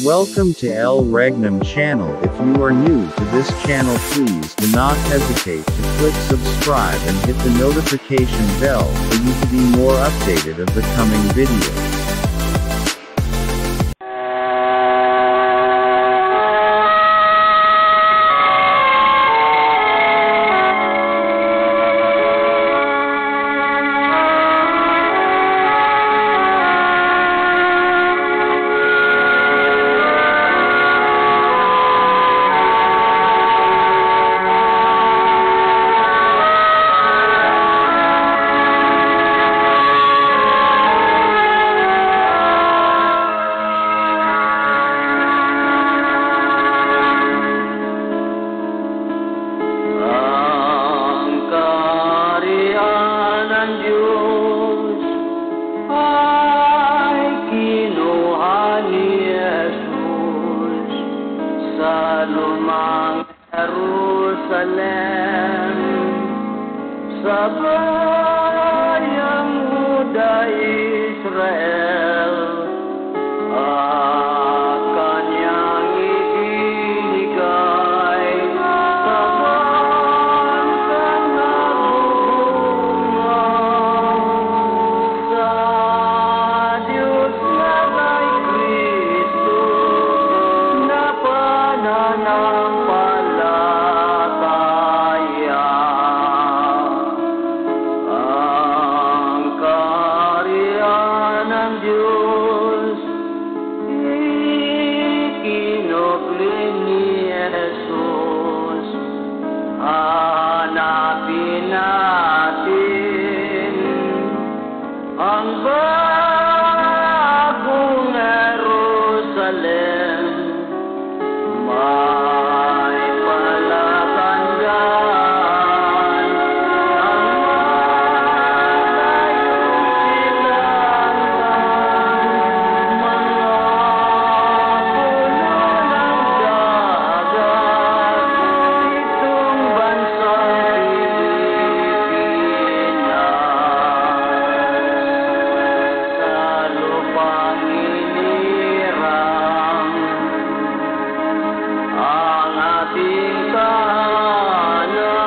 Welcome to El Regnum channel. If you are new to this channel, please do not hesitate to click subscribe and hit the notification bell for you to be more updated of the coming videos. Lumang Jerusalem, sa bayang Huda Israel, kanyang ibinigay sa bansang nagbubunga, sa Diyos na kay Kristo na pananampalataya. Ang kaharian ng Diyos ikinukli ni Jesus. Hanapin natin ang bagong Jerusalem. May palatandaan ang malayong silangan, mga puno ng dagat, itong bansang Pilipinas. Sa lupang inirang ang ating tahanan,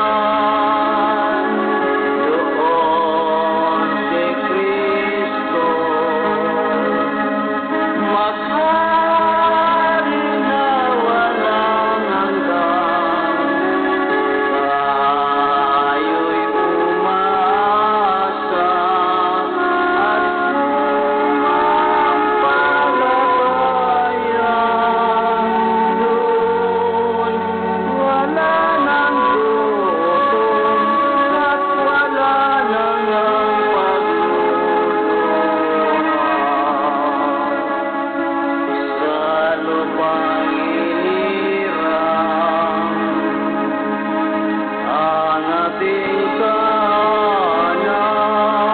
doon si Kristo maghari na walang hanggan. Tayo'y umasa at sumampalataya. Doon wala nang gutom at wala nang pagluluha. Sa lupang inirang ang ating tahanan, doon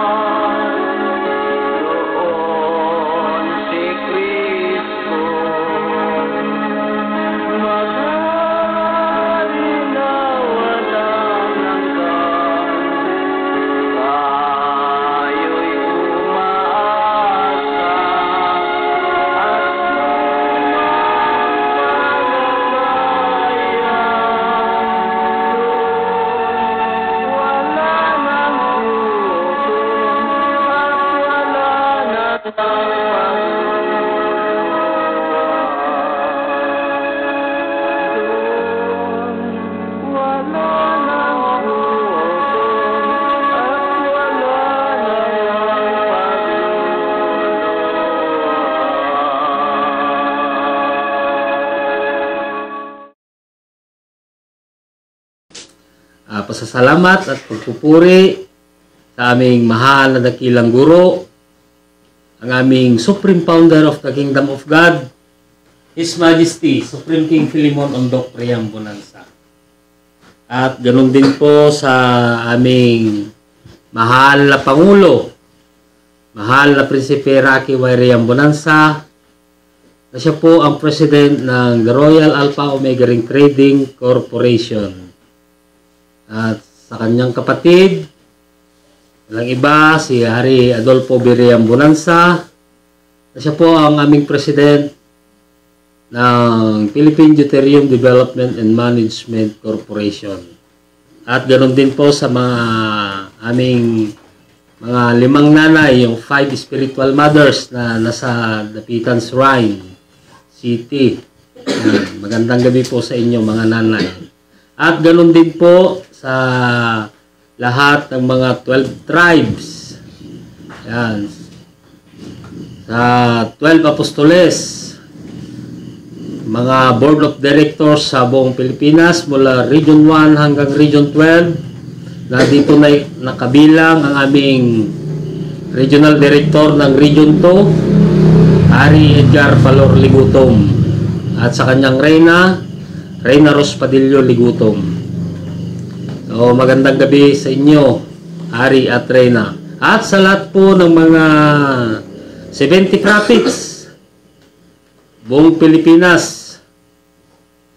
si Kristo maghari na walang hanggan. Tayo'y umaasa at sumampalataya. Doon wala nang gutom at wala nang pagluluha. Doon wala nang gutom at wala nang pagluluha. Pasasalamat at pagpupuri sa aming mahal na dakilang guro, ang aming Supreme Founder of the Kingdom of God, His Majesty, Supreme King Philemon Ondok Riam Bonanza. At ganun din po sa aming mahal na Pangulo, mahal na Prinsipe Rocky Y. Riam Bonanza, na siya po ang President ng The Royal Alpha Omega Ring Trading Corporation. At sa kanyang kapatid, walang iba, si Hari Adolfo B. Riam Bonanza, na siya po ang aming President ng Philippine Deuterium Development and Management Corporation. At ganoon din po sa mga aming mga 5 nanay, yung 5 spiritual mothers na nasa Dapitan Shrine City. Yan. Magandang gabi po sa inyo mga nanay. At ganoon din po sa lahat ng mga 12 tribes. Yan. Sa 12 apostoles, mga board of directors sa buong Pilipinas mula Region 1 hanggang Region 12, na dito na nakabilang ang aming regional director ng Region 2, Ari Edgar Valor Ligutom, at sa kanyang Reyna Ros Padillo Ligutom. So magandang gabi sa inyo, Ari at Reyna, at sa lahat po ng mga 70 prophets buong Pilipinas,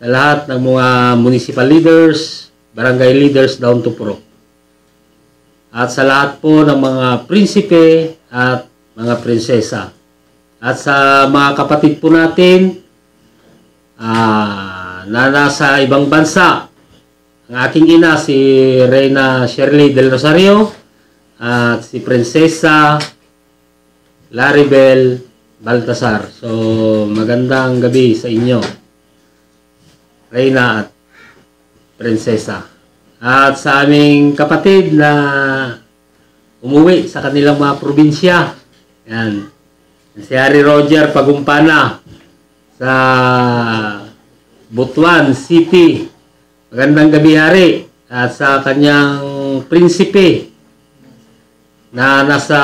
sa lahat ng mga municipal leaders, barangay leaders down to pro. At sa lahat po ng mga prinsipe at mga prinsesa. At sa mga kapatid po natin na nasa ibang bansa. Ang aking ina si Reyna Shirley Del Rosario at si Prinsesa Laribel Baltasar. So, magandang gabi sa inyo, Reyna at Prinsesa. At sa aming kapatid na umuwi sa kanilang mga probinsya. Yan. Si Harry Roger Pagumpana sa Butuan City. Magandang gabi, Hari. At sa kanyang prinsipe na nasa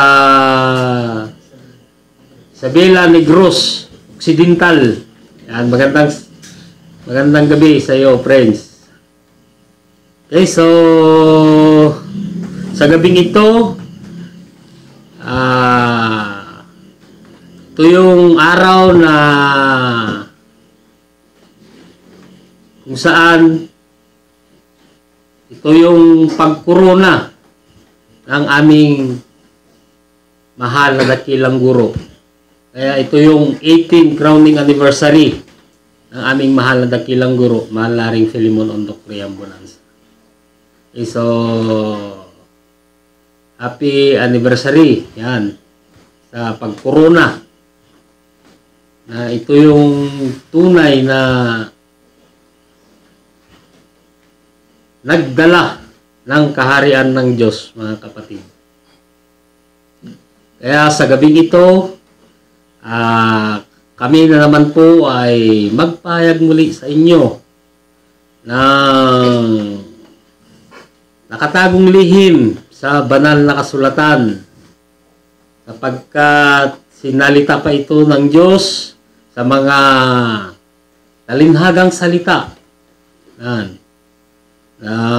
Sabela Negros Occidental. Yan, magandang gabi sa iyo, friends. Okay, so sa gabing ito, ito yung araw na kung saan ito yung pagkorona ng aming mahal na dakilang guro. Kaya ito yung 18th crowning anniversary ng aming mahal na dakilang guro, Mahal Laring Filimon Ondok Riambonanza. Okay, so happy anniversary yan sa pagkorona. Na ito yung tunay na nagdala ng kaharian ng Diyos, mga kapatid. Kaya sa gabing ito, kami na naman po ay magpahayag muli sa inyo ng nakatagong lihim sa banal na kasulatan, sapagkat sinalita pa ito ng Diyos sa mga talinhagang salita na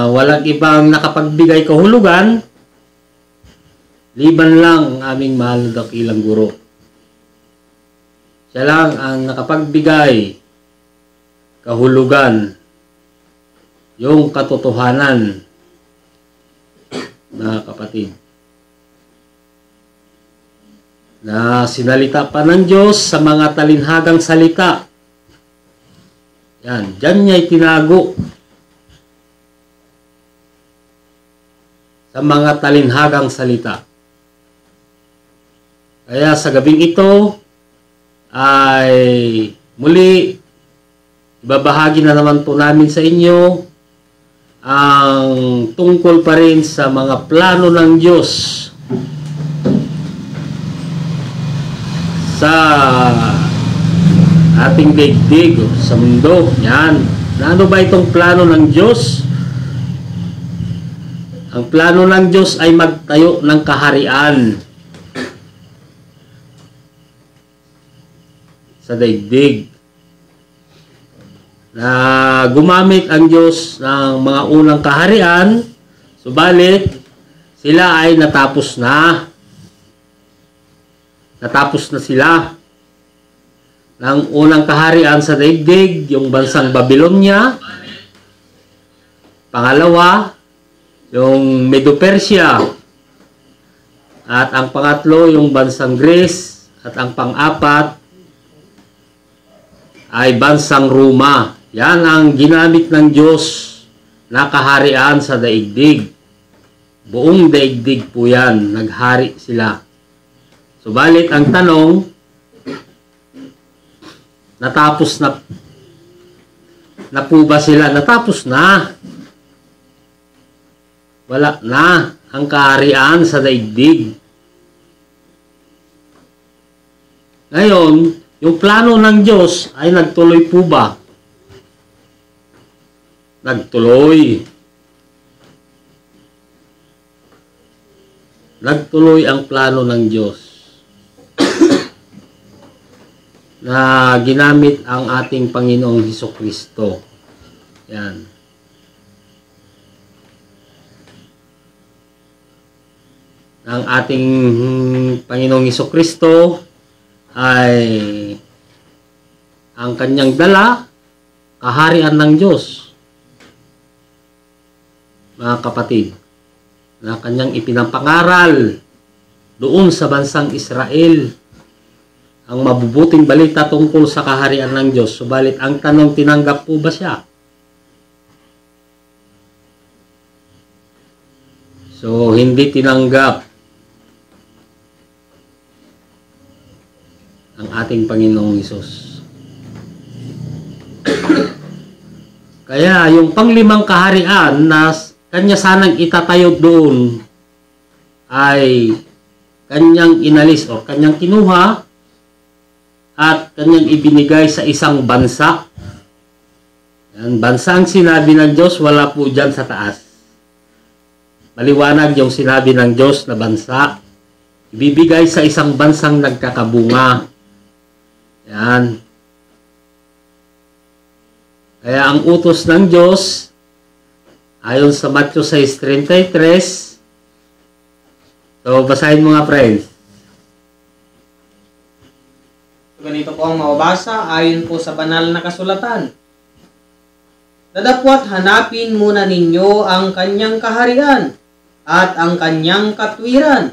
walang ibang nakapagbigay kahulugan liban lang ang aming mahal na dakilang guro. Siya lang ang nakapagbigay kahulugan, yung katotohanan, mga kapatid, na sinalita pa ng Diyos sa mga talinhagang salita. Yan, dyan niya itinago sa mga talinhagang salita. Kaya sa gabing ito ay muli ibabahagi na naman po namin sa inyo ang tungkol pa rin sa mga plano ng Diyos sa ating daigdig, sa mundo. Yan. Ano ba itong plano ng Diyos? Ang plano ng Diyos ay magtayo ng kaharian sa daigdig. Na gumamit ang Diyos ng mga unang kaharian, subalit sila ay natapos na. Natapos na sila ng unang kaharian sa daigdig, yung bansang Babylonia. Pangalawa, yung Medo-Persia. At ang pangatlo, yung bansang Greece. At ang pang-apat, ay bansang Roma. Yan ang ginamit ng Diyos na kaharian sa daigdig. Buong daigdig po yan, naghari sila. Subalit ang tanong, natapos na po ba sila? Natapos na. Wala na ang kaharian sa daigdig. Ngayon, yung plano ng Diyos ay nagtuloy po ba? Nagtuloy. Nagtuloy ang plano ng Diyos na ginamit ang ating Panginoong Hesukristo. Yan. Ang ating Panginoong Hesukristo ay ang kanyang dala, kaharian ng Diyos. Mga kapatid, na kanyang ipinapangaral doon sa bansang Israel ang mabubuting balita tungkol sa kaharian ng Diyos. Subalit ang tanong, tinanggap po ba siya? So, hindi tinanggap ang ating Panginoong Hesus. Kaya yung panglimang kaharian na kanya sanang itatayo doon ay kanyang inalis o kanyang kinuha at kanyang ibinigay sa isang bansa. Yan, bansa ang sinabi ng Diyos, wala po dyan sa taas. Maliwanag yung sinabi ng Diyos na bansa. Ibibigay sa isang bansang nagkakabunga. Yan. Kaya ang utos ng Diyos, ayon sa Matthew 6:33, so basahin mo nga, friends. Ganito po ang mababasa ayon po sa banal na kasulatan. Dadapwat hanapin muna ninyo ang kanyang kaharian at ang kanyang katwiran,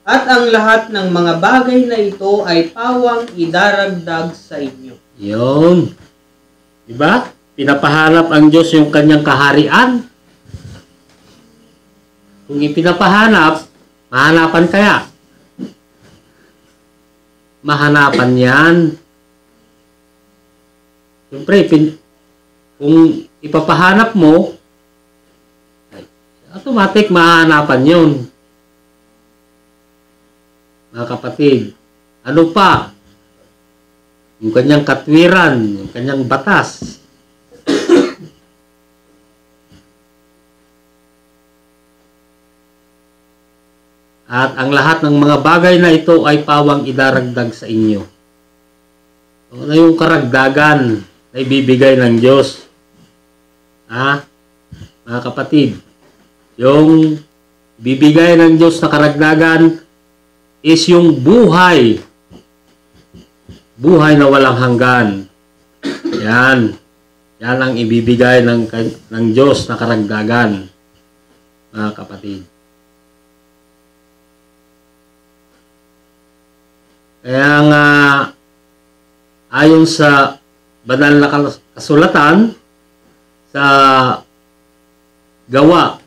at ang lahat ng mga bagay na ito ay pawang idaragdag sa inyo. Yun. Diba? Pinapahanap ang Diyos yung kanyang kaharian. Kung ipinapahanap, mahanapan kaya? Mahanapan yan. Siyempre, kung ipapahanap mo, automatic mahanapan yun. Mga kapatid, ano pa? Yung kanyang katwiran, yung kanyang batas. At ang lahat ng mga bagay na ito ay pawang idaragdag sa inyo. Ano yung karagdagan na ibibigay ng Diyos? Mga kapatid, yung bibigay ng Diyos na karagdagan is yung buhay. Buhay na walang hanggan. Yan. Yan ang ibibigay ng Diyos na karagdagan. Mga kapatid. Kaya nga, ayon sa banal na kasulatan, sa Gawa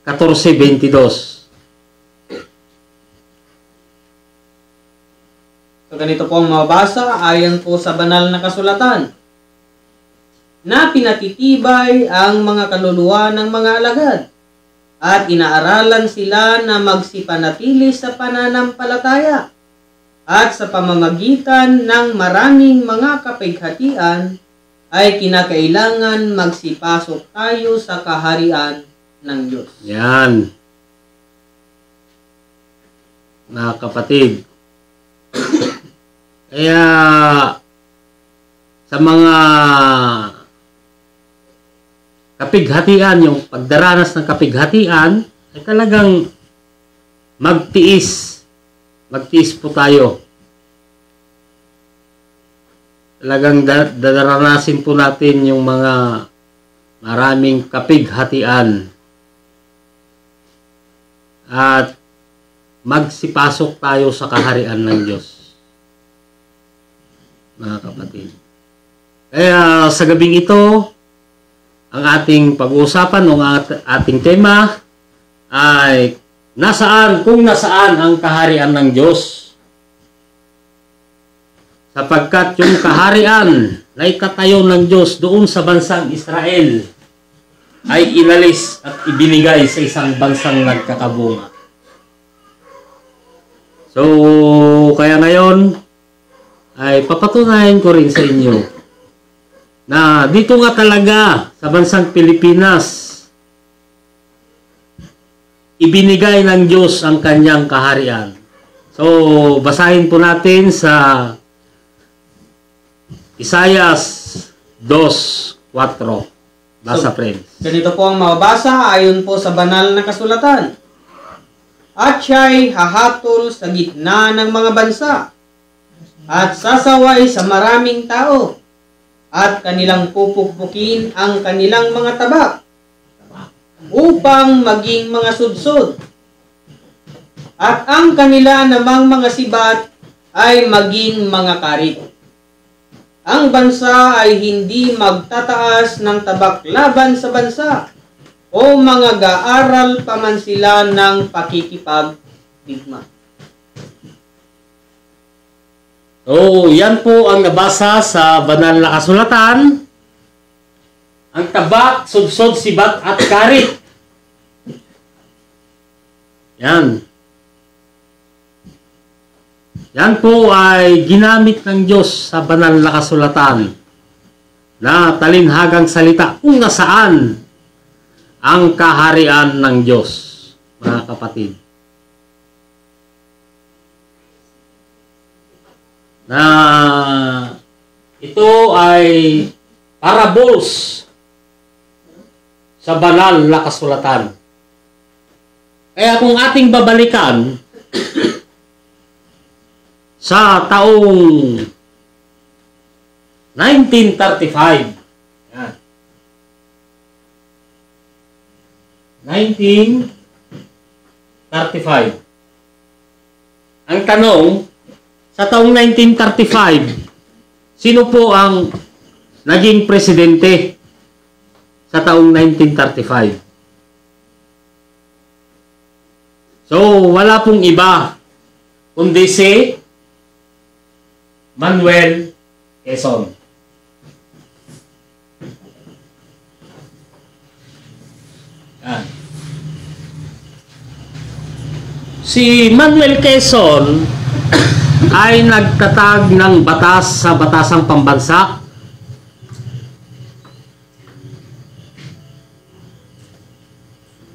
14:22. So ganito po ang mababasa ayon po sa banal na kasulatan. Na pinatitibay ang mga kaluluwa ng mga alagad, at inaaralan sila na magsipanatili sa pananampalataya, at sa pamamagitan ng maraming mga kapighatian ay kinakailangan magsipasok tayo sa kaharian ng Diyos. Yan. Mga kapatid. Kaya sa mga kapighatian, yung pagdaranas ng kapighatian, ay talagang magtiis. Magtiis po tayo. Talagang daranasin po natin yung mga maraming kapighatian. At magsipasok tayo sa kaharian ng Diyos. mga kapatid. Kaya sa gabing ito, ang ating pag-uusapan o ating tema ay kung nasaan ang kaharian ng Diyos. Sapagkat yung kaharian na itatayo ng Diyos doon sa bansang Israel ay inalis at ibinigay sa isang bansang nagkakabunga. So, kaya ngayon ay papatunayan ko rin sa inyo na dito nga talaga sa bansang Pilipinas ibinigay ng Diyos ang kanyang kaharian. So, basahin po natin sa Isaiah 2:4. Basa, friends. Ganito po ang mababasa ayon po sa banal na kasulatan. At siya'y hahatol sa gitna ng mga bansa at sasaway sa maraming tao at kanilang pupukpukin ang kanilang mga tabak upang maging mga sudsod. At ang kanila namang mga sibat ay maging mga karit. Ang bansa ay hindi magtataas ng tabak laban sa bansa o mga gaaral pa man sila ng pakikipagdigma. So, yan po ang nabasa sa banal na kasulatan. Ang tabak, sudsod, sibat at karit. Yan. Yan po ay ginamit ng Diyos sa banal na kasulatan na talinhagang salita kung nasaan ang kaharian ng Diyos, mga kapatid. Na ito ay parables sa banal na kasulatan. Kaya kung ating babalikan sa taong 1935, yan. 1935. Ang tanong, sa taong 1935, sino po ang naging presidente sa taong 1935? So, wala pong iba kundi si Manuel Quezon. Yan. Si Manuel Quezon ay nagtatag ng batas sa batasang pambansa.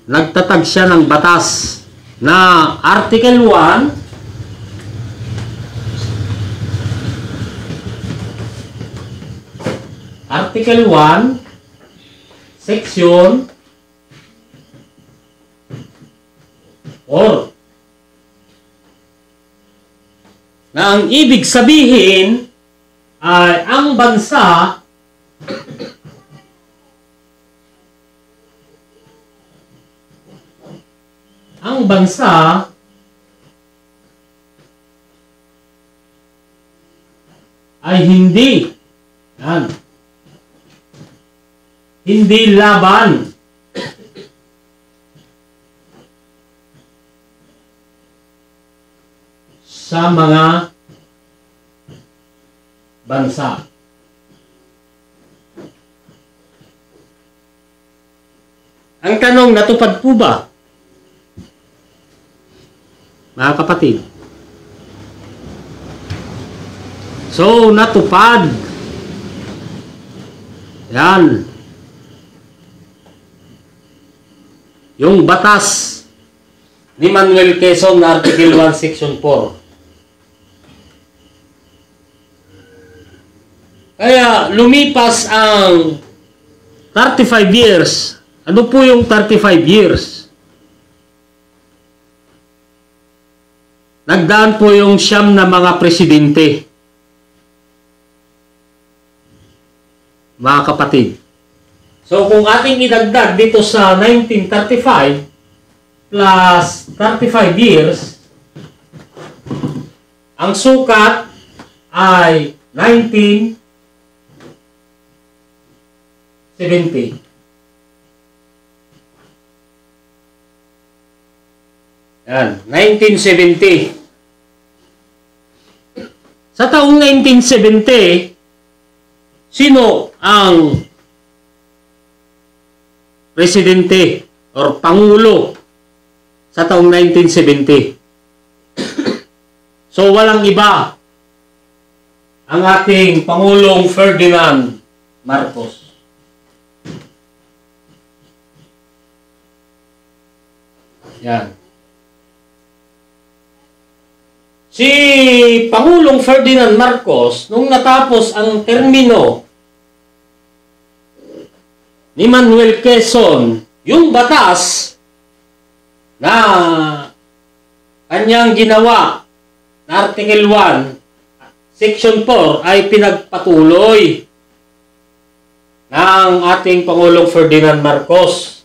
Nagtatag siya ng batas na Article 1 Article 1 Section 4 na ang ibig sabihin ay ang bansa ay hindi laban sa mga bansa. Ang tanong, natupad po ba, mga kapatid? So, natupad. Yan. Yung batas ni Manuel Quezon na Article 1, Section 4. Kaya, lumipas ang 35 years. Ano po yung 35 years? Nagdaan po yung 9 na mga presidente. Mga kapatid. So, kung ating idagdag dito sa 1935 plus 35 years, ang sukat ay 1970. Yan, 1970. Sa taong 1970, sino ang presidente or pangulo sa taong 1970? So, walang iba ang ating Pangulong Ferdinand Marcos. Yan. Si Pangulong Ferdinand Marcos, nung natapos ang termino ni Manuel Quezon, yung batas na kanyang ginawa na Article 1, Section 4 ay pinagpatuloy ng ating Pangulong Ferdinand Marcos.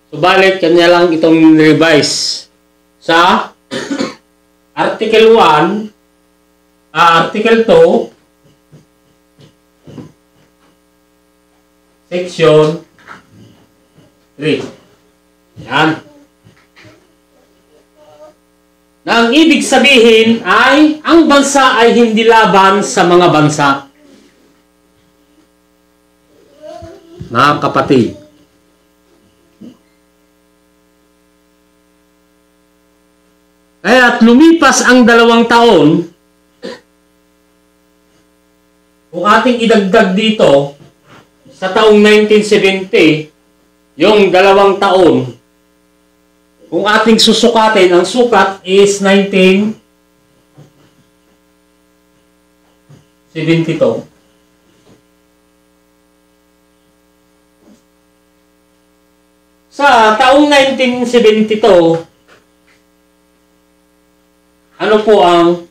Subalit, kanya lang itong revise sa Article 1, Article 2, Section 3. Yan. Na ang ibig sabihin ay ang bansa ay hindi laban sa mga bansa. Mga kapatid, kaya't lumipas ang 2 taon, kung ating idagdag dito, sa taong 1970, yung 2 taon, kung ating susukatin, ang sukat is 1972. Sa taong 1972, ano po ang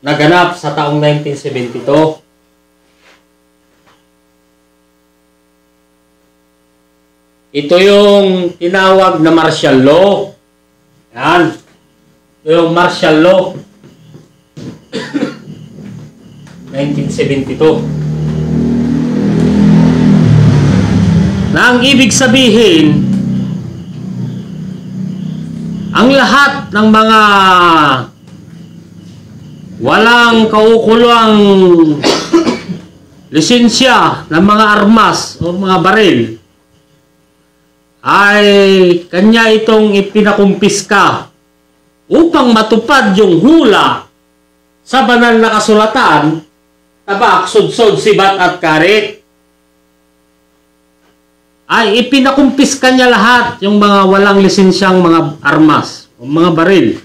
naganap sa taong 1972? Ito yung tinawag na martial law. Yan. Ito yung martial law. 1972. Na ang ibig sabihin, ang lahat ng mga walang kaukulang lisensya ng mga armas o mga baril ay kanya itong ipinakumpiska upang matupad yung hula sa banal na kasulatan, tabak, sudsod, sibat at karit. Ay ipinakumpiska niya lahat yung mga walang lisensyang mga armas o mga baril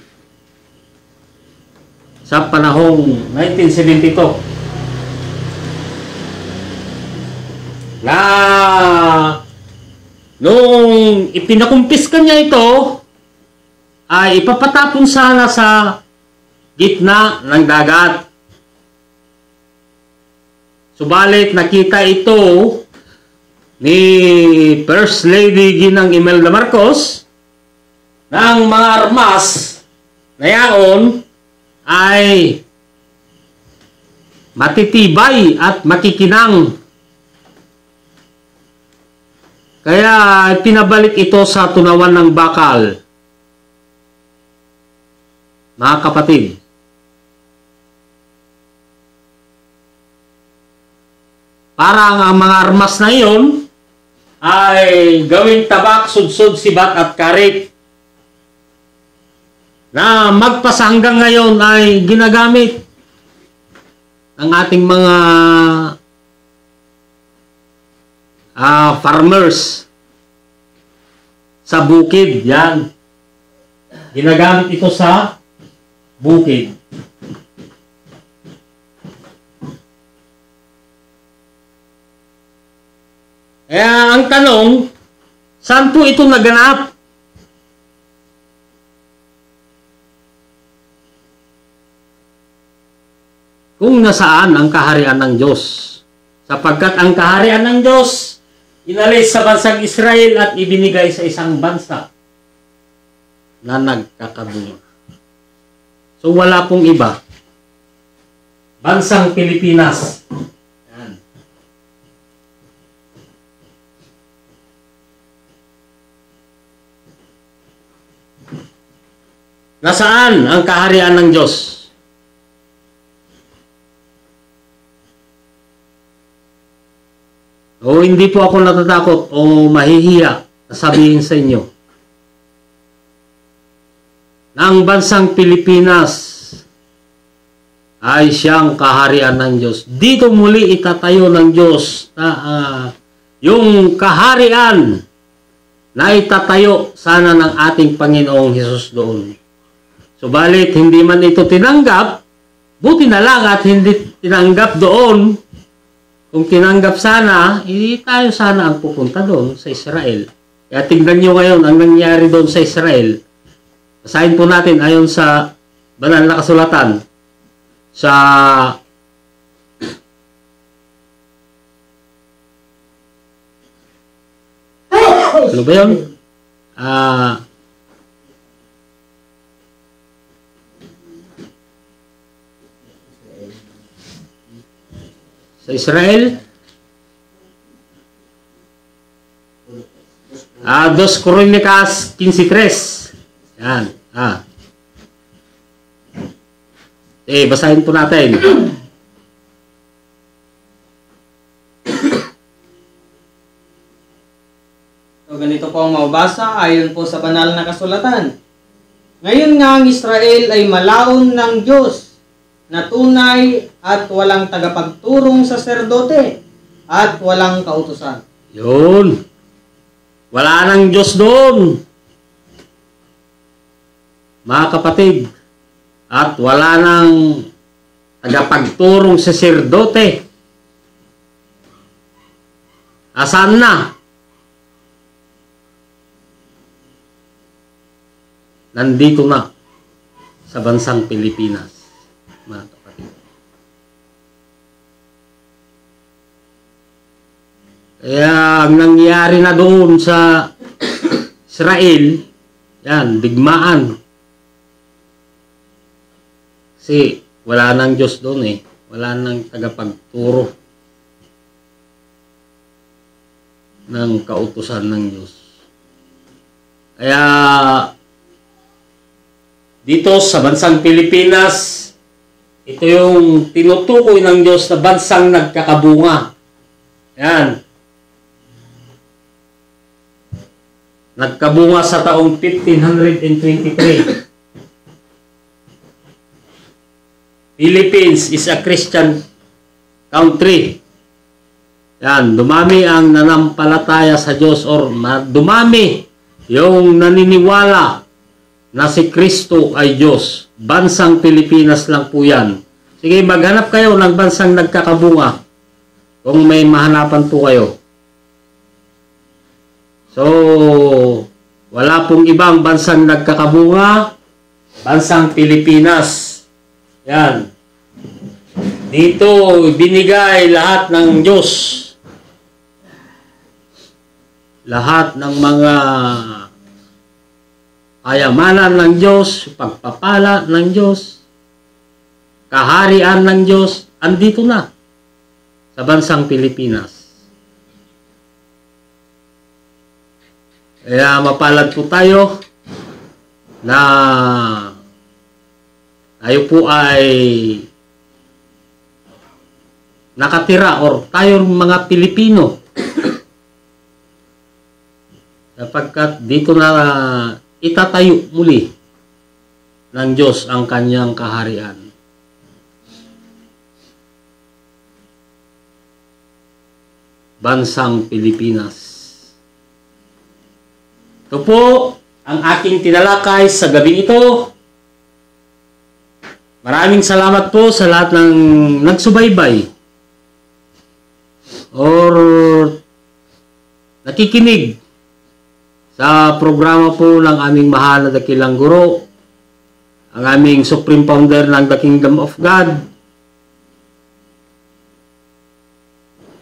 sa panahong 1972. Na nung ipinakumpiska niya ito, ay ipapatapon sana sa gitna ng dagat. Subalit nakita ito ni First Lady Ginang Imelda Marcos ng mga armas na yaon ay matitibay at makikinang. Kaya pinabalik ito sa tunawan ng bakal. Mga kapatid, parang ang mga armas na iyon ay gawing tabak, sudsod, sibat at karit na magpasa hanggang ngayon ay ginagamit ng ating mga farmers sa bukid. Yan. Ginagamit ito sa bukid. Kaya ang tanong, saan po ito naganap? Kung nasaan ang kaharian ng Diyos. Sapagkat ang kaharian ng Diyos inalis sa bansang Israel at ibinigay sa isang bansa na nagkakabunga. So wala pong iba. Bansang Pilipinas. Yan. Nasaan ang kaharian ng Diyos? O hindi po ako natatakot o mahihiya na sabihin sa inyo na ang bansang Pilipinas ay siyang kaharian ng Diyos. Dito muli itatayo ng Diyos na yung kaharian na itatayo sana ng ating Panginoong Hesus doon. Subalit hindi man ito tinanggap, buti na lang at hindi tinanggap doon. Kung tinanggap sana, hindi tayo sana ang pupunta doon sa Israel. Kaya tingnan nyo ngayon ang nangyari doon sa Israel. Basahin po natin ayon sa banal na kasulatan. Sa ano ba yun? Sa Israel 2 Crónicas 15:3. Yan. Basahin po natin. So, ganito po ang mababasa ayon po sa banal na kasulatan. Ngayon nga ang Israel ay malaon ng Diyos na tunay at walang tagapagturong saserdote at walang kautusan. Yun. Wala nang Diyos doon, mga kapatid. At wala nang tagapagturong saserdote. Asan na? Nandito na sa bansang Pilipinas, mga kapatid. Kaya ang nangyari na doon sa Israel, yan, digmaan. Kasi wala nang Diyos doon eh. Wala nang tagapagturo ng kautusan ng Diyos. Kaya dito sa bansang Pilipinas, ito yung tinutukoy ng Diyos na bansang nagkakabunga. Yan. Nagkabunga sa taong 1523. Philippines is a Christian country. Yan, dumami ang nanampalataya sa Diyos or dumami yung naniniwala na si Kristo ay Diyos. Bansang Pilipinas lang po yan. Sige, maghanap kayo ng bansang nagkakabunga kung may mahanapan po kayo. So, wala pong ibang bansang nagkakabunga, bansang Pilipinas. Yan. Dito, binigay lahat ng Diyos. Lahat ng mga kayamanan ng Diyos, pagpapala ng Diyos, kaharian ng Diyos, andito na sa bansang Pilipinas. Kaya mapalad po tayo na tayo po ay nakatira or tayong mga Pilipino. Sapagkat dito na itatayo muli ng Diyos ang kanyang kaharian. Bansang Pilipinas. Ito po ang aking tinalakay sa gabi ito. Maraming salamat po sa lahat ng nagsubaybay or nakikinig sa programa po ng aming mahal na dakilang guro, ang aming Supreme Founder ng The Kingdom of God,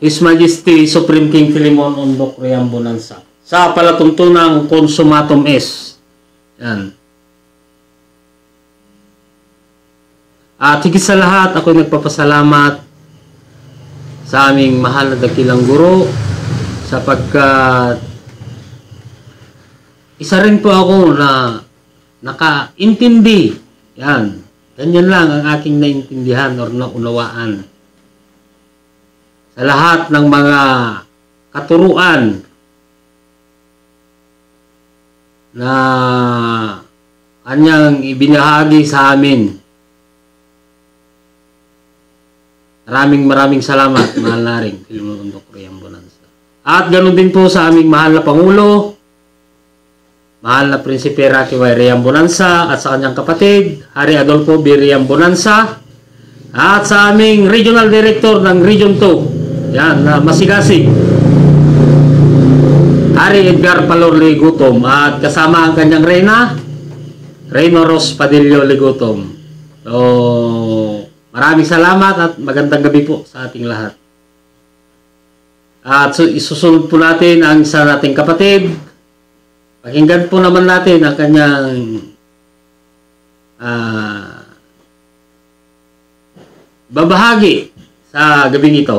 His Majesty Supreme King Philemon Ondok Riam Bonanza, sa palatuntunang Consumatum Est. Yan. At higit sa lahat, ako nagpapasalamat sa aming mahal na dakilang guro sapagkat isa rin po ako na nakaintindi. Yan. Ganyan lang ang aking naintindihan o naunawaan sa lahat ng mga katuruan na kanyang ibinahagi sa amin. Maraming salamat, mahal na rin, Filimon Dr. Riam Bonanza. At ganoon din po sa aming mahal na Pangulo, mahal na Prinsipe Rocky Y. Riam Bonanza, at sa kanyang kapatid, Hari Adolfo B. Riam Bonanza, at sa aming Regional Director ng Region 2, yan, na masigasig, Hari Edgar Palor Ligutom, at kasama ang kanyang reyna, Reyna Rose Padillo Ligutom. So, maraming salamat at magandang gabi po sa ating lahat. At isusunod po natin ang isa nating kapatid. Pakinggan po naman natin ang kanyang babahagi sa gabing ito.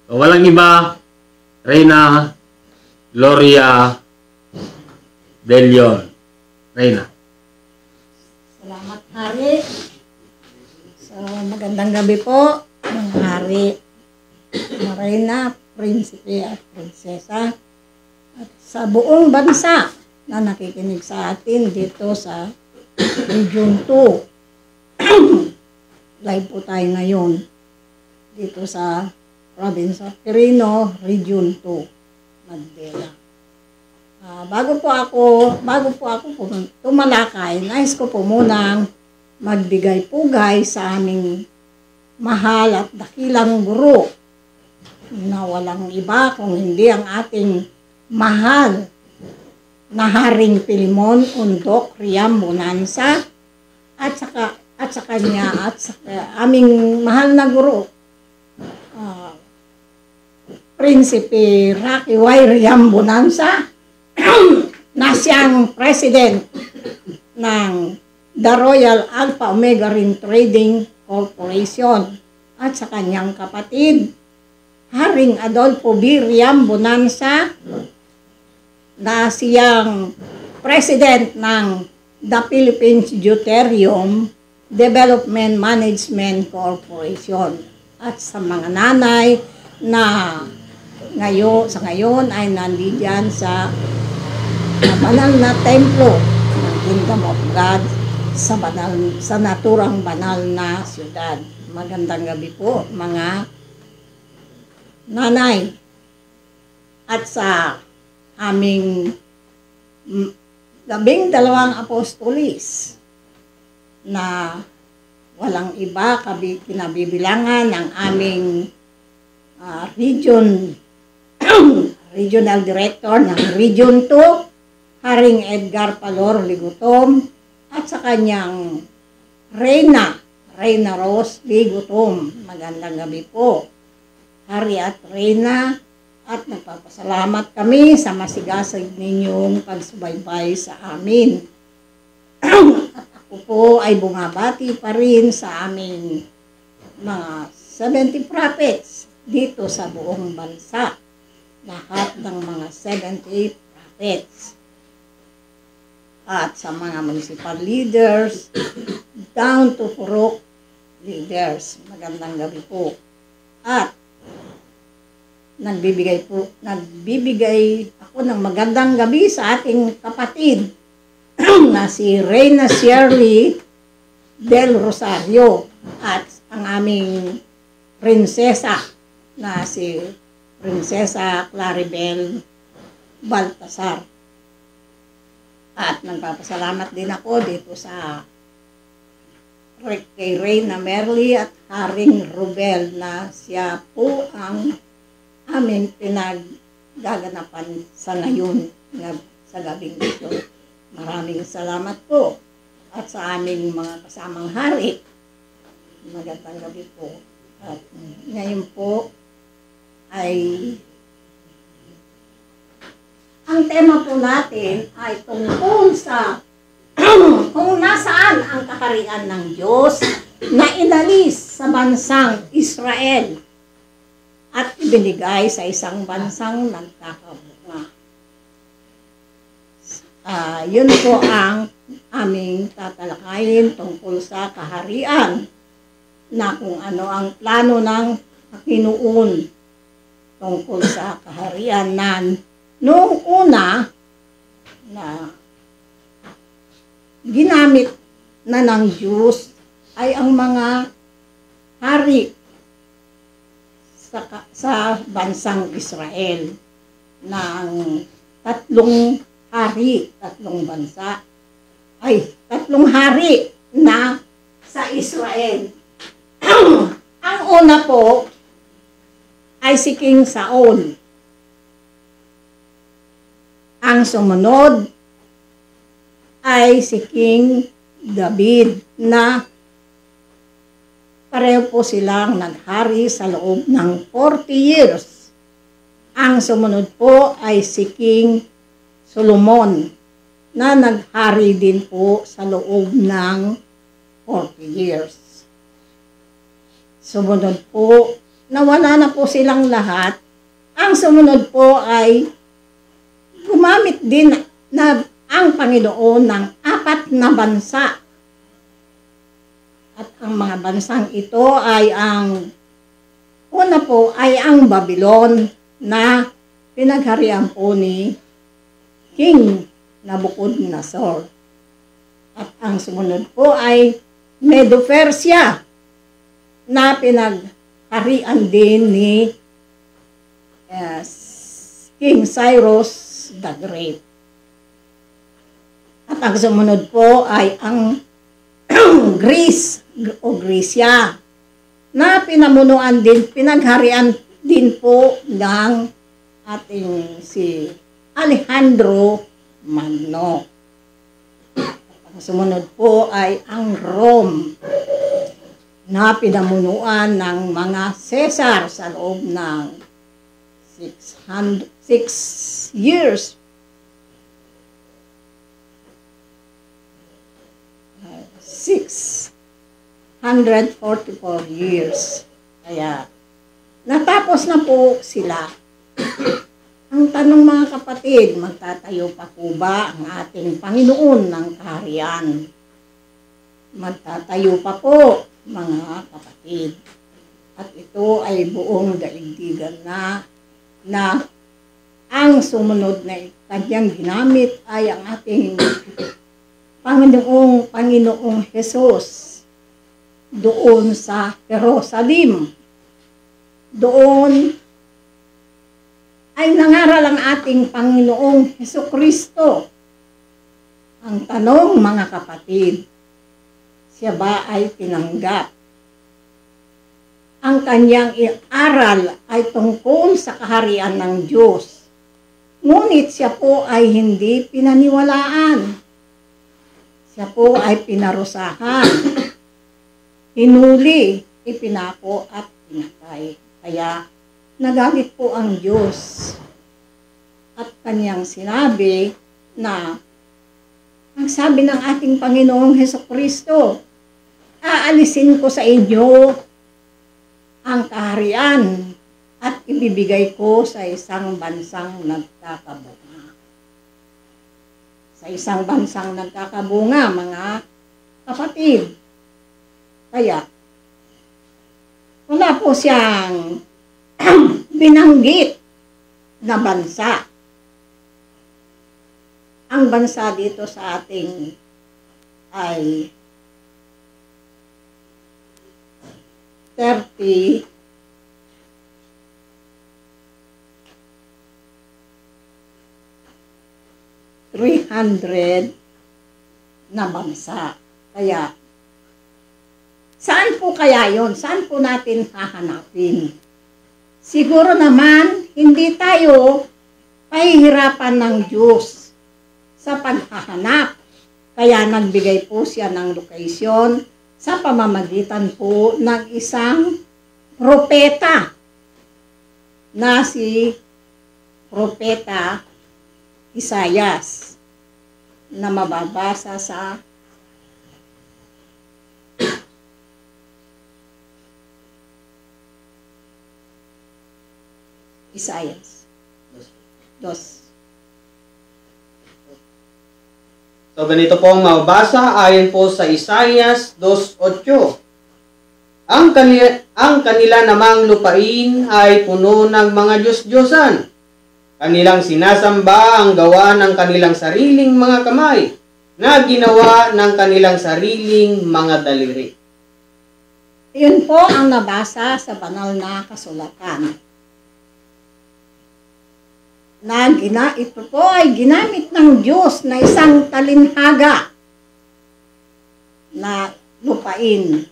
So, walang iba, Reyna Gloria De Leon. Reyna. Salamat, Hari. So, magandang gabi po, mga hari, mga reyna, prinsipe at prinsesa, at sa buong bansa na nakikinig sa atin dito sa Region 2. Live po tayo ngayon dito sa Province of Quirino, Region 2, Mandela. Bago po ako tumalakay, nais ko po munang magbigay pugay sa aming mahal at dakilang guro na walang iba kung hindi ang ating mahal na Haring Filimon Undok Riam Bonanza at sa aming mahal na guro Prinsipe Rocky Y. Riam Bonanza na siyang president ng The Royal Alpha Omega Ring Trading Corporation at sa kanyang kapatid, Haring Adolfo B. Riam Bonanza, na siyang president ng The Philippines Deuterium Development Management Corporation, at sa mga nanay na ngayon ay nandiyan sa banal na templo ng Kingdom of God sa naturang banal na siyudad. Magandang gabi po, mga nanay. At sa aming 12 apostolis na walang iba kinabibilangan ng aming regional director ng Region 2, Haring Edgar Palor Ligutom, at sa kanyang Reyna Rose Ligutom. Magandang gabi po, Hari at Reyna, at nagpapasalamat kami sa masigasig ninyong pagsubaybay sa amin. At ako po ay bumabati pa rin sa aming mga 70 prophets dito sa buong bansa. Lahat ng mga 70 prophets. At sa mga municipal leaders, down to Purok leaders. Magandang gabi po. At nagbibigay ako ng magandang gabi sa ating kapatid na si Reyna Shirley Del Rosario at ang aming prinsesa na si Prinsesa Claribel Baltasar. At nagpapasalamat din ako dito sa kay Reyna Merly at Haring Rubel na siya po ang aming pinaggaganapan sa ngayon sa gabing ito. Maraming salamat po. At sa aming mga kasamang hari, magandang gabi po. At ngayon po ay ang tema po natin ay tungkol sa kung nasaan ang kaharian ng Diyos na inalis sa bansang Israel at ibinigay sa isang bansang nagkakabunga. Yun po ang aming tatalakayin tungkol sa kaharian, na kung ano ang plano ng Panginoon tungkol sa kaharian na noong una na ginamit na ng Diyos ay ang mga hari sa bansang Israel, ng tatlong hari na sa Israel. Ang una po ay si King Saul. Ang sumunod ay si King David, na pareho po silang naghari sa loob ng 40 years. Ang sumunod po ay si King Solomon, na naghari din po sa loob ng 40 years. Sumunod po, nawala na po silang lahat. Ang sumunod po ay gumamit din na ang Panginoon ng 4 na bansa. At ang mga bansang ito ay una po ay ang Babylon, na pinagharian po ni King Nabucodonosor. At ang sumunod po ay Medo-Persia, na pinagharian din ni King Cyrus the Great. At ang sumunod po ay ang Greece o Grisya, na pinagharian din po ng ating si Alejandro Magno. Ang sumunod po ay ang Rome, na pinamunuan ng mga Caesar sa loob ng 6 years. 644 years. Kaya natapos na po sila. Ang tanong, mga kapatid, magtatayo pa po ba ang ating Panginoon ng kaharian? Magtatayo pa po, mga kapatid. At ito ay buong daigdigan na ang sumunod na kanyang ginamit ay ang ating Panginoong Jesus doon sa Jerusalem. Doon ay nangaral ang ating Panginoong Hesukristo. Ang tanong, mga kapatid, siya ba ay tinanggap? Ang kanyang aral ay tungkol sa kaharian ng Diyos. Ngunit siya po ay hindi pinaniwalaan. Siya po ay pinarusahan, hinuli, ipinako at pinatay. Kaya nagalit po ang Diyos at kanyang sinabi na, ang sabi ng ating Panginoong Hesukristo, aalisin ko sa inyo ang kaharian at ibibigay ko sa isang bansang nagkakabunga. Sa isang bansang nagkakabunga, mga kapatid. Kaya, wala po siyang binanggit na bansa. Ang bansa dito sa ating ay 300 na bansa. Kaya, saan po kaya yon? Saan po natin hahanapin? Siguro naman, hindi tayo pahihirapan ng Diyos sa paghahanap. Kaya nagbigay po siya ng location sa pamamagitan po ng isang propeta na si Propeta Isaias, na mababasa sa Isaias. Dos. So ganito po ang mababasa ayon po sa Isaias 2:8. Ang kanila namang lupain ay puno ng mga Diyos-Diyosan. Kanilang sinasamba ang gawa ng kanilang sariling mga kamay na ginawa ng kanilang sariling mga daliri. Yun po ang nabasa sa banal na kasulatan. Ito po ay ginamit ng Diyos na isang talinhaga na lupain.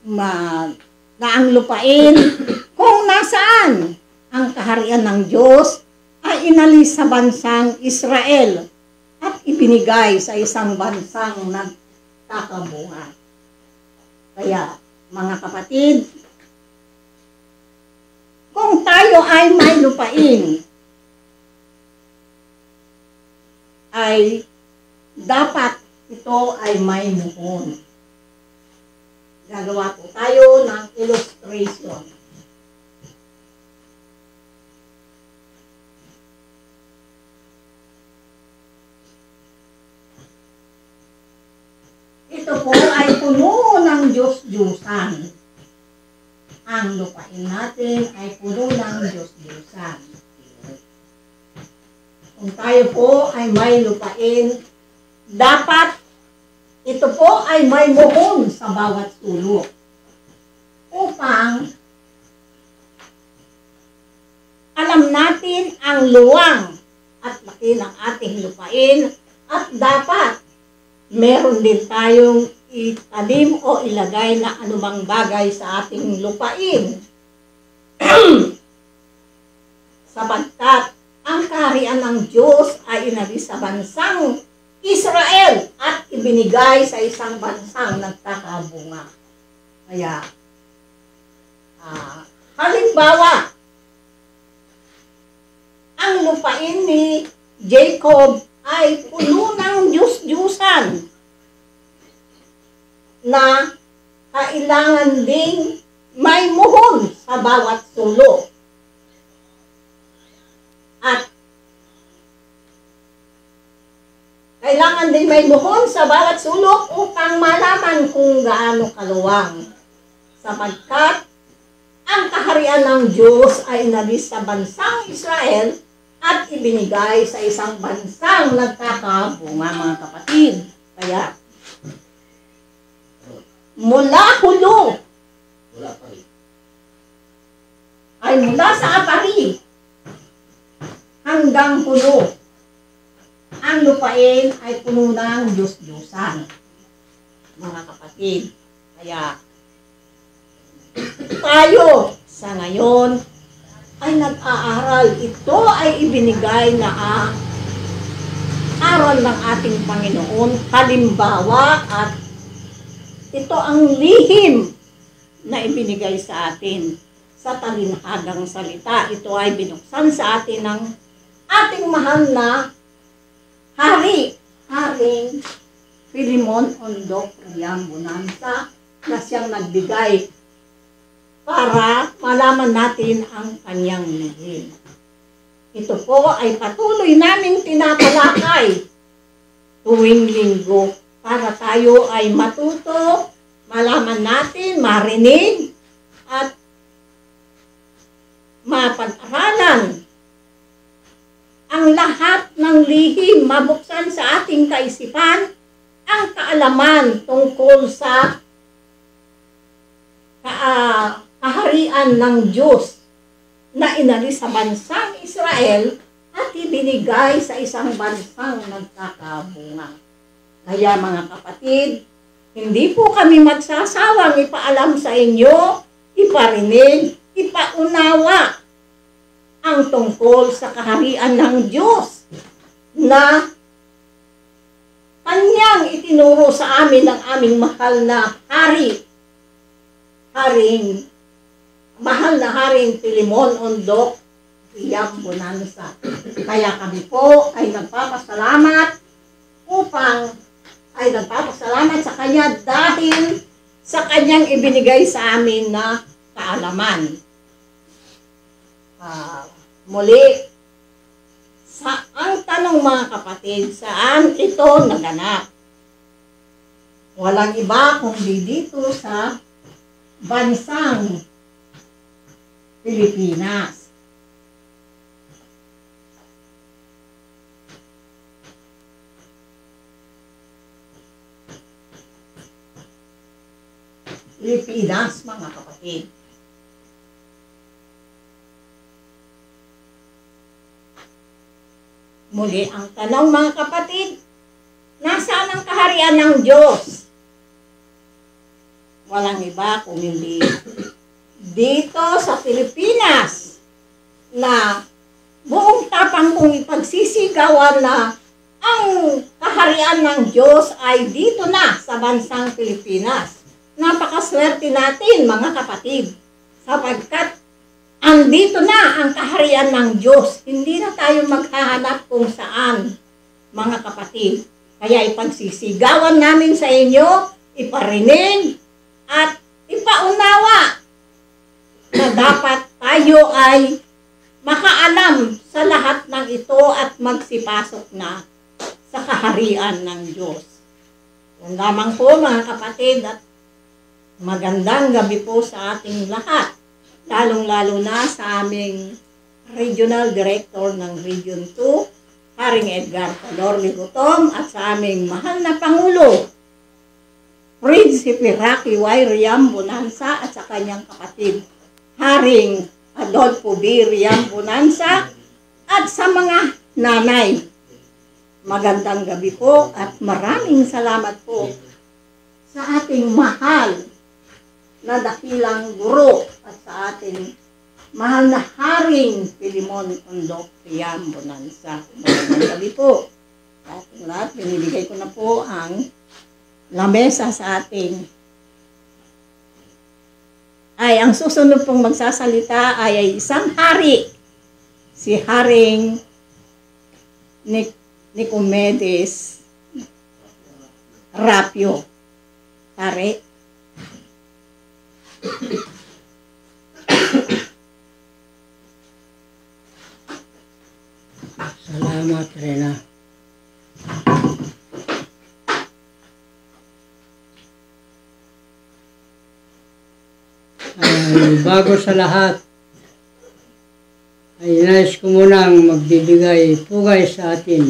Na ang lupain kung nasaan ang kaharian ng Diyos ay inalis sa bansang Israel at ibinigay sa isang bansang nagkakabunga. Kaya, mga kapatid, kung tayo ay may lupain, ay dapat ito ay may muhon. Gagawa po tayo ng illustration. Ito po ay puno ng Diyos-Diyusan. Ang lupain natin ay puno ng Diyos-Diyusan. Kung tayo po ay may lupain, dapat ito po ay may muhon sa bawat sulok upang alam natin ang luwang at laki ng ating lupain at dapat meron din tayong itanim o ilagay na anumang bagay sa ating lupain. Sapagkat ang kaharian ng Diyos ay inalis sa bansang Israel at ibinigay sa isang bansang nagkakabunga. Kaya, halimbawa, ang lupain ni Jacob ay puno ng Diyos-Diyusan na kailangan ding may muhon sa bawat sulok. At kailangan din may muhon sa bawat sulok upang malaman kung gaano kaluwang. Sapagkat ang kaharian ng Diyos ay inalis sa bansang Israel at ibinigay sa isang bansang nagkakabunga, mga kapatid. Kaya, mula hulo, ay mula sa apari hanggang hulo, ang lupain ay puno ng Diyos-Diyusan, mga kapatid. Kaya, tayo sa ngayon ay nag-aaral. Ito ay ibinigay na aral ng ating Panginoon, halimbawa, at ito ang lihim na ibinigay sa atin sa talinhagang salita. Ito ay binuksan sa atin ng ating mahal na Haring Filimon Ondok Priam Bonanza, na siyang nagbigay para malaman natin ang kanyang lihim. Ito po ay patuloy naming tinapalakay tuwing linggo para tayo ay matuto, malaman natin, marinig, at mapag-aralan ang lahat ng lihim, mabuksan sa ating kaisipan ang kaalaman tungkol sa kaharian ng Diyos na inalis sa bansang Israel at ibinigay sa isang bansang nagkakabunga. Kaya mga kapatid, hindi po kami magsasawang ipaalam sa inyo, iparinig, ipaunawa ang tungkol sa kaharian ng Diyos na kanyang itinuro sa amin ng aming mahal na mahal na Haring Filimon Ondok Priam Bonanza. Kaya kami po ay nagpapasalamat sa kanya dahil sa kanyang ibinigay sa amin na kaalaman. Muli, ang tanong mga kapatid, saan ito naganap? Walang iba kundi dito sa bansang Pilipinas. Pilipinas, mga kapatid. Muli ang tanong mga kapatid, nasaan ang kaharian ng Diyos? Walang iba kung hindi dito sa Pilipinas na buong tapang kong ipagsisigawan na ang kaharian ng Diyos ay dito na sa bansang Pilipinas. Napakaswerte natin mga kapatid sapagkat andito na ang kaharian ng Diyos. Hindi na tayo maghahanap kung saan, mga kapatid. Kaya ipagsisigawan namin sa inyo, iparinig, at ipaunawa na dapat tayo ay makaalam sa lahat ng ito at magsipasok na sa kaharian ng Diyos. Yan lamang po, mga kapatid, at magandang gabi po sa ating lahat. Lalong-lalo na sa aming Regional Director ng Region 2, Haring Edgar Palor Ligutom, at sa aming mahal na Pangulo, Prinsipe Rocky Y. Riam Bonanza, at sa kanyang kapatid, Haring Adolfo B. Riam Bonanza, at sa mga nanay. Magandang gabi po at maraming salamat po sa ating mahal na dakilang guro at sa ating mahal na Haring Pilimon Ondok Riam Bonanza. Magandang gabi po. Sa ating lahat, binibigay ko na po ang lamesa sa ating ang susunod pong magsasalita ay isang hari, si Haring Nicomedes Rapio. Hari. Salamat, Rena. Bago sa lahat, ay nais ko munang magbibigay pugay sa atin.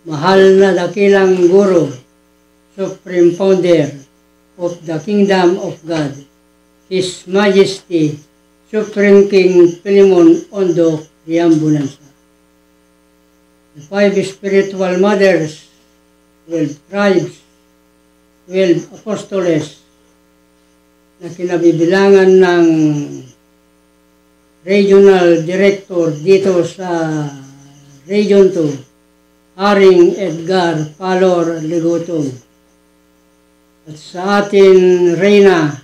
Mahal na dakilang guro, Supreme Founder of the Kingdom of God, His Majesty, Supreme King Pilimon Ondok Riam Bonanza. The 5 spiritual mothers, 12 tribes, 12 apostoles, na kinabibilangan ng Regional Director dito sa Region 2, Haring Edgar Palor Ligutom. At sa atin, Reyna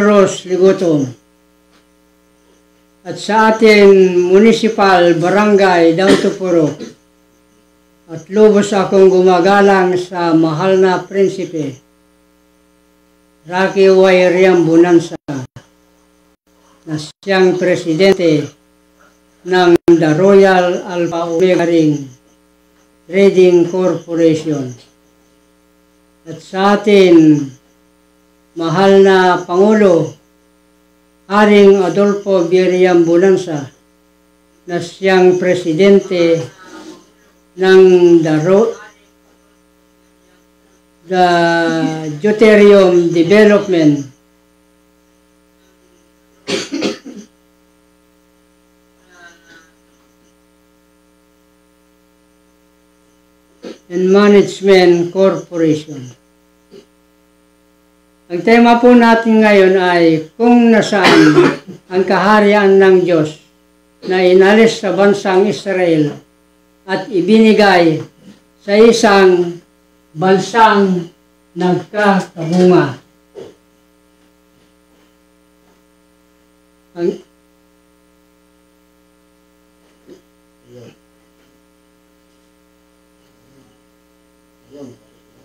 Rose Ligutom. At sa atin, Municipal Barangay Dautupuro. At lubos akong gumagalang sa mahal na prinsipe, Rocky Y. Riam Bonanza, na siyang presidente ng The Royal Alpha Omega Ring Trading Corporation. At sa atin, mahal na Pangulo, Haring Adolfo B. Riam Bonanza, na siyang presidente ng the Deuterium Development and Management Corporation. Ang tema po natin ngayon ay kung nasaan ang kaharian ng Diyos na inalis sa bansang Israel at ibinigay sa isang bansang nagkakabunga.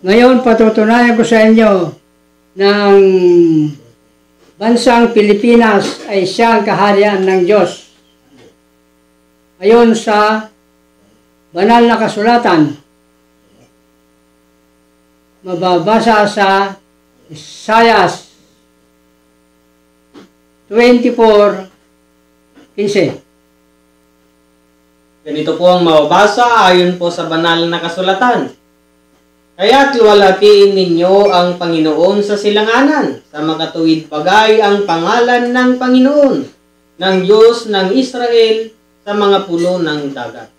Ngayon, patutunayan ko sa inyo na ang bansang Pilipinas ay siyang kaharian ng Diyos. Ayon sa banal na kasulatan, mababasa sa Isaiah 24:15. Ganito po ang mababasa ayon po sa banal na kasulatan. Kaya't luwalhatiin ninyo ang Panginoon sa silanganan, sa makatuwid bagay ang pangalan ng Panginoon, ng Diyos ng Israel, sa mga pulo ng dagat.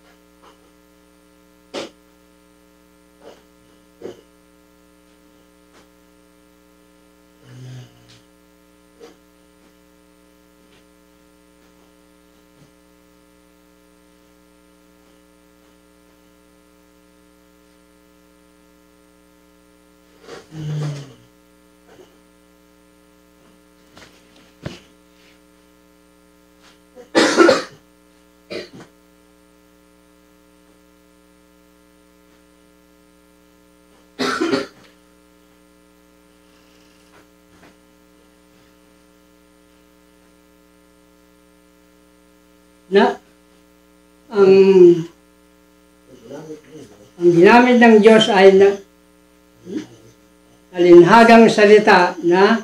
Na ang ginamit ng Diyos ay alinhagang salita na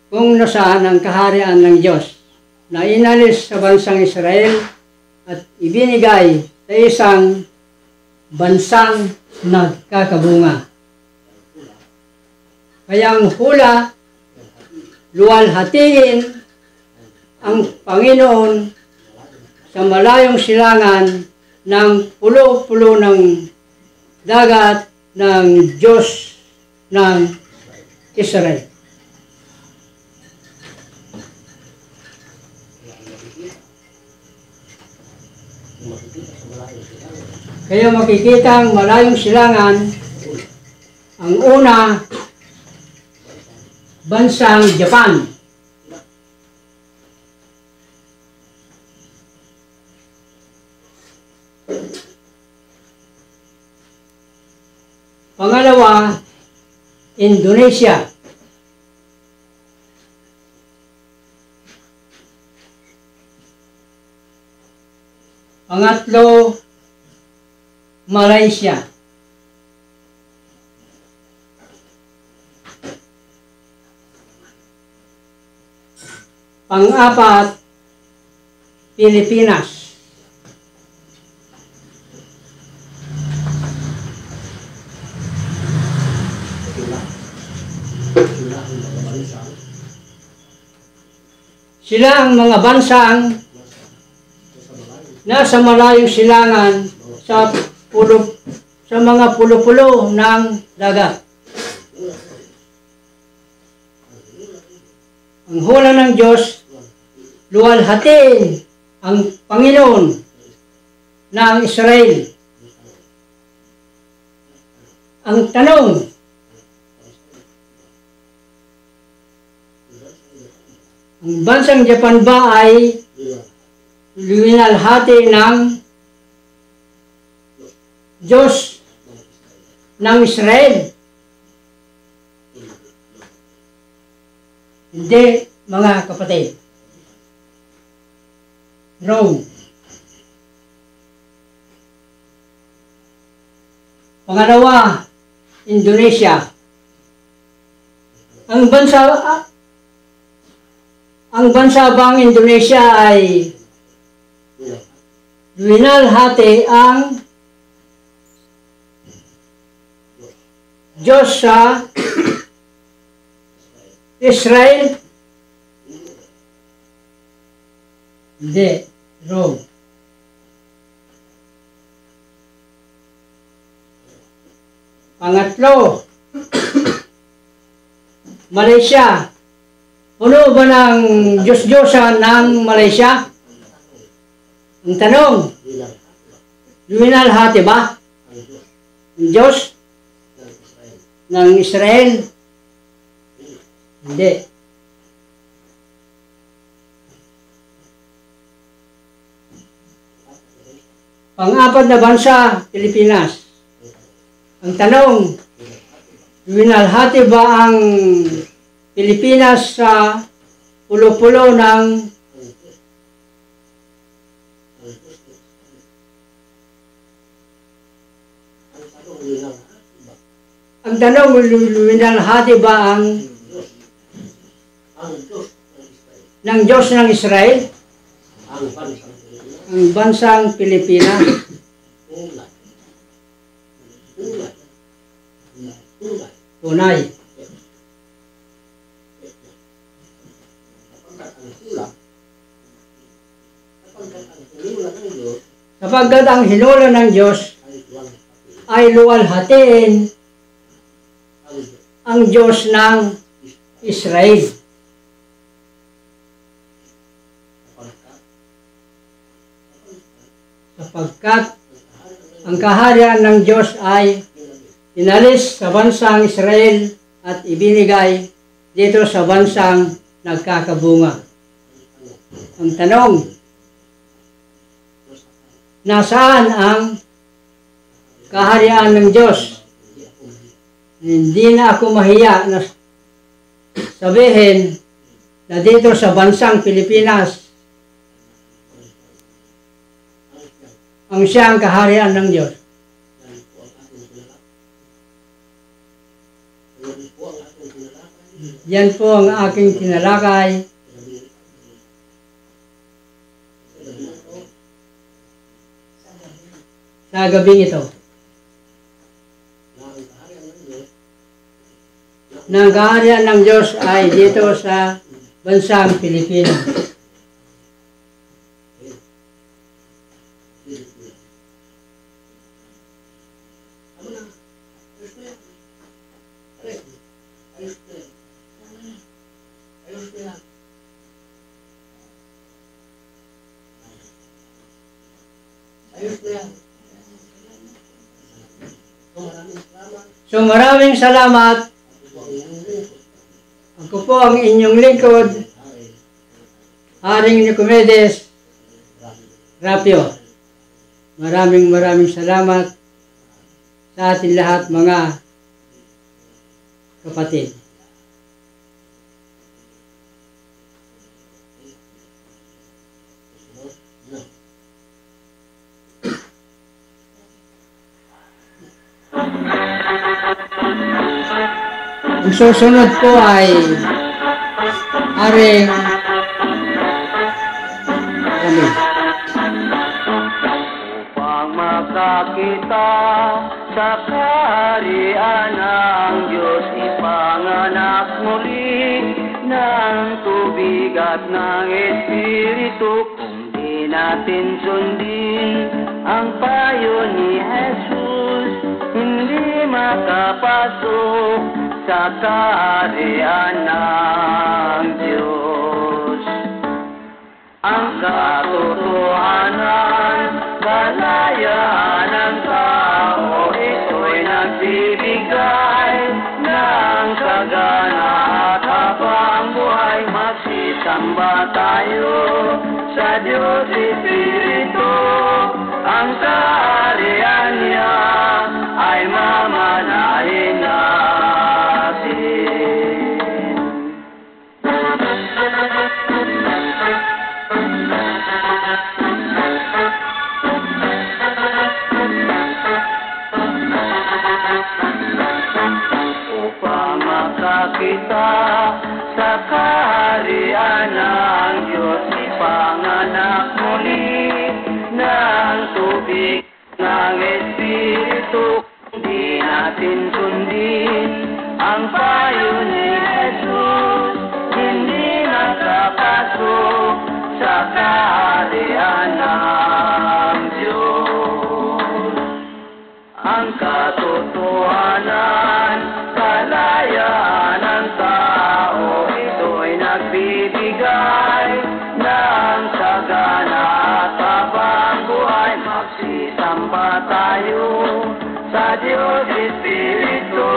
kung nasaan ang kaharian ng Diyos na inalis sa bansang Israel at ibinigay sa isang bansang nagkakabunga. Kaya ang hula, luwalhatiin ang Panginoon sa malayong silangan ng pulo-pulo ng dagat ng Diyos ng Israel. Kaya makikita ang malayong silangan, ang una, bansang Japan. Pangalawa, Indonesia. Pangatlo, Malaysia. Pang-apat, Pilipinas. Sila ang mga bansang nasa malayong silangan sa mga pulo-pulo ng dagat. Ang hula ng Diyos, luwalhatiin ang Panginoon ng Israel. Ang tanong, ang bansang Japan ba ay luwalhati ng Diyos ng Israel? Hindi, mga kapatid. Wrong. Pangalawa, Indonesia. Ang bansa bang Indonesia ay winalhati ang Diyos sa Israel? Hindi. Wrong. Pangatlo, Malaysia. Puno ba ng Diyos-Diyosan ng Malaysia? Ang tanong, luminalhati ba ang Diyos ng Israel? Hindi. Pang-apat na bansa, Pilipinas. Ang tanong, Winalhati ba ang Pilipinas sa pulo-pulo ng ang tanong, winalhati ba ang ng Diyos ng Israel ang bansang Pilipinas? Tunay. Sapagkat ang hinula ng Diyos ay luwalhatiin ang Diyos ng Israel. Sapagkat ang kaharian ng Diyos ay inalis sa bansang Israel at ibinigay dito sa bansang nagkakabunga. Ang tanong, nasaan ang kaharian ng Diyos? Hindi na ako mahiya na sabihin na dito sa bansang Pilipinas ang siyang kaharian ng Diyos. Yan po ang aking tinalakay sa gabing ito. Na ang kaharian ng Diyos ay dito sa bansang Pilipinas. So maraming salamat. Ako po ang inyong lingkod, Haring Nicomedes Rapio. Maraming salamat sa ating lahat mga kapatid. Ang susunod po ay Haring Ramil. Upang makakita sa kaharian ng Diyos, ipanganak muli ng tubig at ng Espiritu. Kung di natin sundin ang payo ni Jesus, hindi makapasok sa kaharian ng Diyos. Ang katotohanan, kalayaan ng tao, ito'y nagbibigay ng sagana at habang buhay. Magsisamba tayo sa Diyos Espiritu. Ang kaharian niya ay mamanahin natin. Upang makakita sa kaharian ng Diyos, ipanganak muli ng tubig ng Espiritu. Di natin sundin ang payo ni Jesus, hindi nakapasok sa kaharian ng Diyos. Ang katotohanan, kalayaan ng tao, ito'y nagbibigay ng sagana at habang buhay. Magsisamba tayo sa Diyos Espiritu.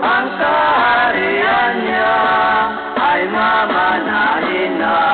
Ang kaharian niya ay mamanahin na.